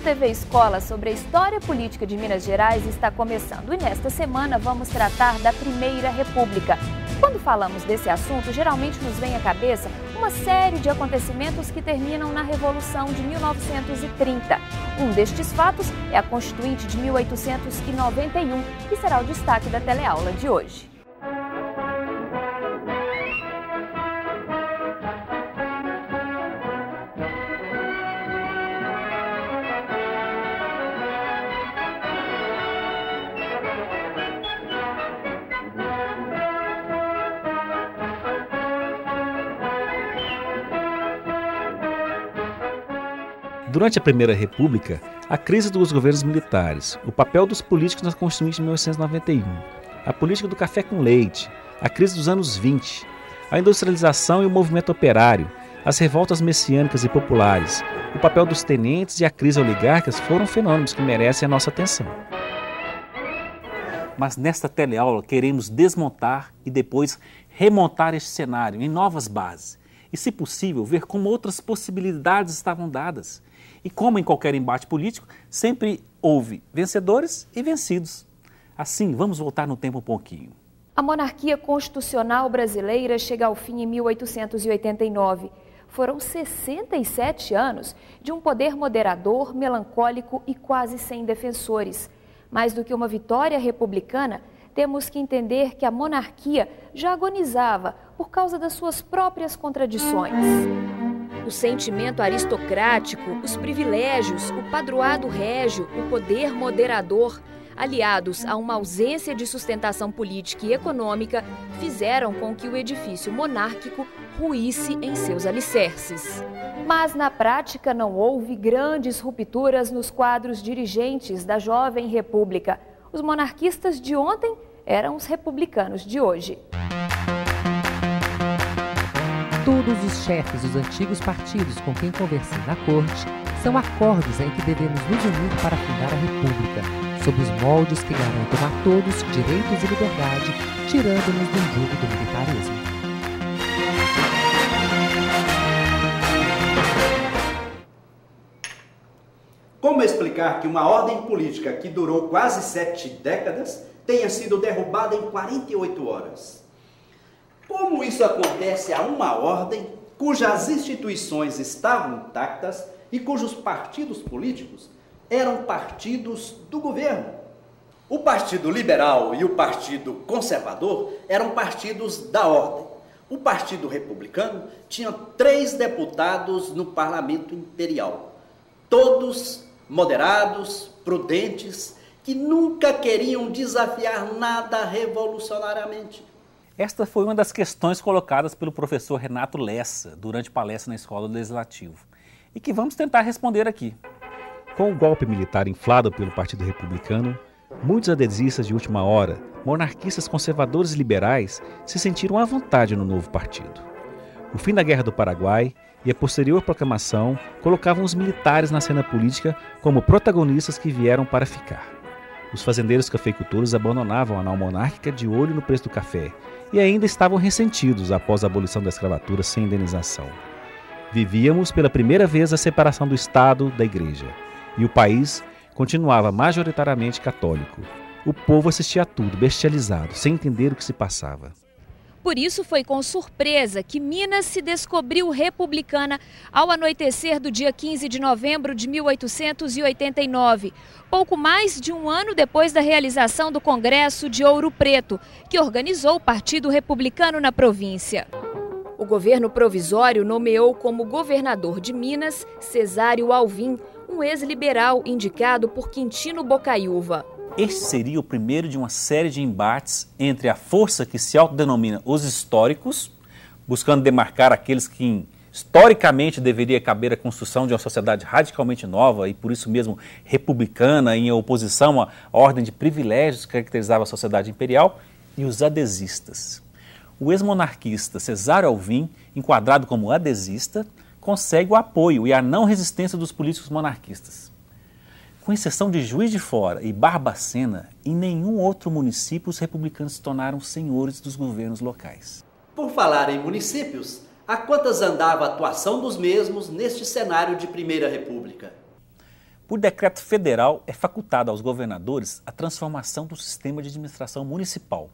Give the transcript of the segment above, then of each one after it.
TV Escola sobre a história política de Minas Gerais está começando e nesta semana vamos tratar da Primeira República. Quando falamos desse assunto, geralmente nos vem à cabeça uma série de acontecimentos que terminam na Revolução de 1930. Um destes fatos é a Constituinte de 1891, que será o destaque da teleaula de hoje. Durante a Primeira República, a crise dos governos militares, o papel dos políticos na Constituinte de 1891, a política do café com leite, a crise dos anos 20, a industrialização e o movimento operário, as revoltas messiânicas e populares, o papel dos tenentes e a crise oligárquica foram fenômenos que merecem a nossa atenção. Mas nesta teleaula queremos desmontar e depois remontar este cenário em novas bases e, se possível, ver como outras possibilidades estavam dadas. E como em qualquer embate político, sempre houve vencedores e vencidos. Assim, vamos voltar no tempo um pouquinho. A monarquia constitucional brasileira chega ao fim em 1889. Foram 67 anos de um poder moderador, melancólico e quase sem defensores. Mais do que uma vitória republicana, temos que entender que a monarquia já agonizava por causa das suas próprias contradições. O sentimento aristocrático, os privilégios, o padroado régio, o poder moderador, aliados a uma ausência de sustentação política e econômica, fizeram com que o edifício monárquico ruísse em seus alicerces. Mas na prática não houve grandes rupturas nos quadros dirigentes da jovem república. Os monarquistas de ontem eram os republicanos de hoje. Todos os chefes dos antigos partidos com quem conversei na corte são acordos em que devemos nos unir para fundar a República, sob os moldes que garantam a todos direitos e liberdade, tirando-nos do jugo do militarismo. Como explicar que uma ordem política que durou quase 7 décadas tenha sido derrubada em 48 horas? Como isso acontece a uma ordem cujas instituições estavam intactas e cujos partidos políticos eram partidos do governo? O Partido Liberal e o Partido Conservador eram partidos da ordem. O Partido Republicano tinha 3 deputados no Parlamento Imperial, todos moderados, prudentes, que nunca queriam desafiar nada revolucionariamente. Esta foi uma das questões colocadas pelo professor Renato Lessa durante palestra na Escola do Legislativo e que vamos tentar responder aqui. Com o golpe militar inflado pelo Partido Republicano, muitos adesistas de última hora, monarquistas conservadores e liberais, se sentiram à vontade no novo partido. O fim da Guerra do Paraguai e a posterior proclamação colocavam os militares na cena política como protagonistas que vieram para ficar. Os fazendeiros cafeicultores abandonavam a nau monárquica de olho no preço do café e ainda estavam ressentidos após a abolição da escravatura sem indenização. Vivíamos pela primeira vez a separação do Estado da Igreja e o país continuava majoritariamente católico. O povo assistia a tudo, bestializado, sem entender o que se passava. Por isso foi com surpresa que Minas se descobriu republicana ao anoitecer do dia 15 de novembro de 1889, pouco mais de um ano depois da realização do Congresso de Ouro Preto, que organizou o Partido Republicano na província. O governo provisório nomeou como governador de Minas Cesário Alvim, um ex-liberal indicado por Quintino Bocaiúva. Este seria o primeiro de uma série de embates entre a força que se autodenomina os históricos, buscando demarcar aqueles que historicamente deveria caber a construção de uma sociedade radicalmente nova e por isso mesmo republicana, em oposição à ordem de privilégios que caracterizava a sociedade imperial, e os adesistas. O ex-monarquista Cesário Alvim, enquadrado como adesista, consegue o apoio e a não resistência dos políticos monarquistas. Com exceção de Juiz de Fora e Barbacena, em nenhum outro município os republicanos se tornaram senhores dos governos locais. Por falar em municípios, a quantas andava a atuação dos mesmos neste cenário de Primeira República? Por decreto federal, é facultado aos governadores a transformação do sistema de administração municipal,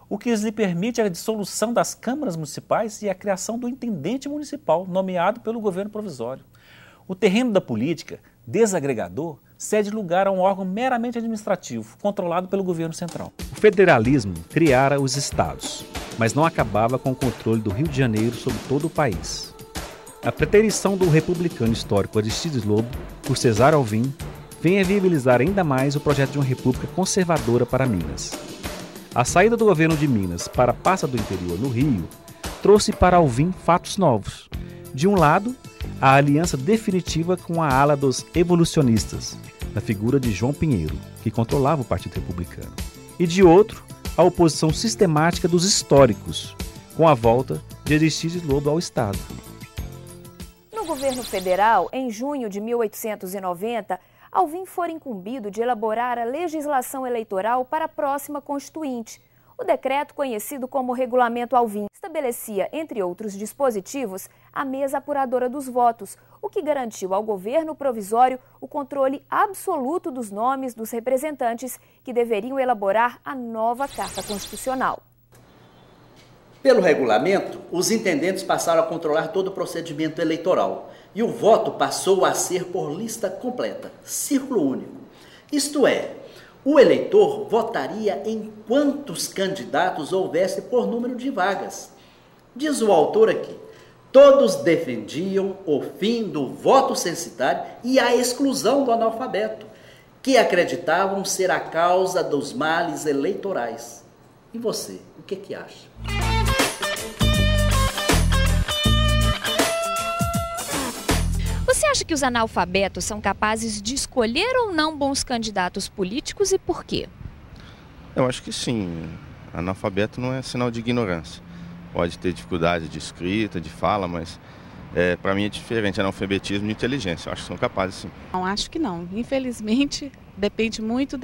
o que lhe permite a dissolução das câmaras municipais e a criação do intendente municipal, nomeado pelo governo provisório. O terreno da política, desagregador, cede lugar a um órgão meramente administrativo, controlado pelo governo central. O federalismo criara os estados, mas não acabava com o controle do Rio de Janeiro sobre todo o país. A preterição do republicano histórico Aristides Lobo, por Cesário Alvim, vem a viabilizar ainda mais o projeto de uma república conservadora para Minas. A saída do governo de Minas para a Passa do Interior no Rio trouxe para Alvim fatos novos. De um lado, a aliança definitiva com a ala dos evolucionistas, na figura de João Pinheiro, que controlava o Partido Republicano. E de outro, a oposição sistemática dos históricos, com a volta de Aristides Lobo ao Estado. No governo federal, em junho de 1890, Alvim foi incumbido de elaborar a legislação eleitoral para a próxima Constituinte. O decreto, conhecido como Regulamento Alvim, estabelecia, entre outros dispositivos, a mesa apuradora dos votos, o que garantiu ao governo provisório o controle absoluto dos nomes dos representantes que deveriam elaborar a nova Carta Constitucional. Pelo regulamento, os intendentes passaram a controlar todo o procedimento eleitoral e o voto passou a ser por lista completa, círculo único. Isto é, o eleitor votaria em quantos candidatos houvesse por número de vagas. Diz o autor aqui, todos defendiam o fim do voto censitário e a exclusão do analfabeto, que acreditavam ser a causa dos males eleitorais. E você, o que acha? Você acha que os analfabetos são capazes de escolher ou não bons candidatos políticos e por quê? Eu acho que sim. Analfabeto não é sinal de ignorância. Pode ter dificuldade de escrita, de fala, mas para mim é diferente. Analfabetismo de inteligência. Eu acho que são capazes sim. Não, acho que não. Infelizmente, depende muito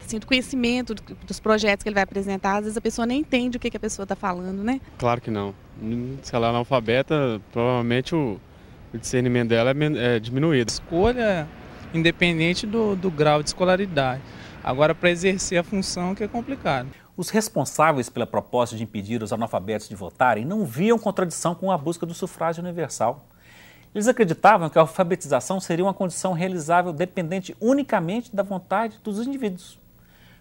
assim, do conhecimento dos projetos que ele vai apresentar. Às vezes a pessoa nem entende o que a pessoa está falando, né? Claro que não. Se ela é analfabeta, provavelmente o discernimento dela é diminuído. Escolha independente do grau de escolaridade. Agora, para exercer a função que é complicado. Os responsáveis pela proposta de impedir os analfabetos de votarem não viam contradição com a busca do sufrágio universal. Eles acreditavam que a alfabetização seria uma condição realizável dependente unicamente da vontade dos indivíduos,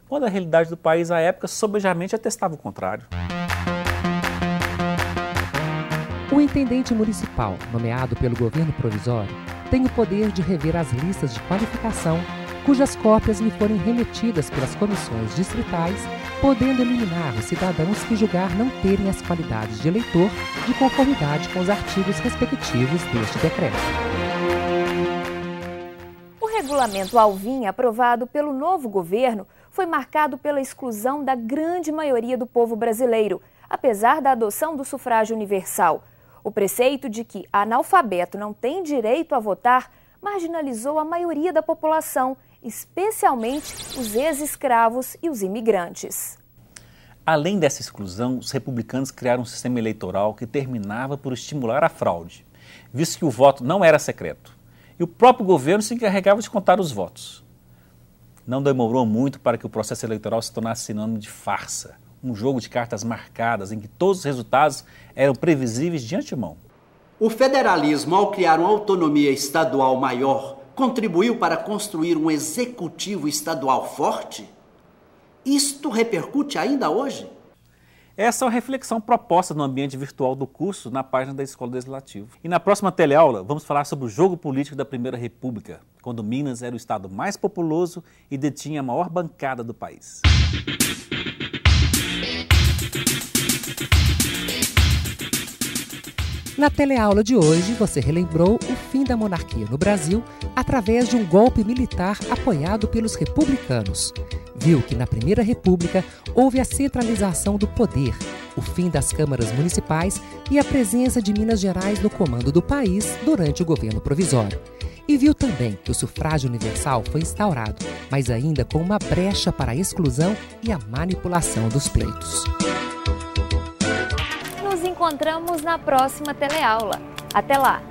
quando a realidade do país à época sobejamente atestava o contrário. O intendente municipal, nomeado pelo governo provisório, tem o poder de rever as listas de qualificação, cujas cópias lhe forem remetidas pelas comissões distritais, podendo eliminar os cidadãos que julgar não terem as qualidades de eleitor de conformidade com os artigos respectivos deste decreto. O regulamento Alvim, aprovado pelo novo governo, foi marcado pela exclusão da grande maioria do povo brasileiro, apesar da adoção do sufrágio universal. O preceito de que analfabeto não tem direito a votar marginalizou a maioria da população, especialmente os ex-escravos e os imigrantes. Além dessa exclusão, os republicanos criaram um sistema eleitoral que terminava por estimular a fraude, visto que o voto não era secreto, e o próprio governo se encarregava de contar os votos. Não demorou muito para que o processo eleitoral se tornasse sinônimo de farsa, um jogo de cartas marcadas em que todos os resultados eram previsíveis de antemão. O federalismo, ao criar uma autonomia estadual maior, contribuiu para construir um executivo estadual forte? Isto repercute ainda hoje? Essa é uma reflexão proposta no ambiente virtual do curso na página da Escola Legislativa. E na próxima teleaula vamos falar sobre o jogo político da Primeira República, quando Minas era o estado mais populoso e detinha a maior bancada do país. Na teleaula de hoje, você relembrou o fim da monarquia no Brasil através de um golpe militar apoiado pelos republicanos. Viu que na Primeira República houve a centralização do poder, o fim das câmaras municipais e a presença de Minas Gerais no comando do país durante o governo provisório. E viu também que o sufrágio universal foi instaurado, mas ainda com uma brecha para a exclusão e a manipulação dos pleitos. Nos encontramos na próxima teleaula. Até lá!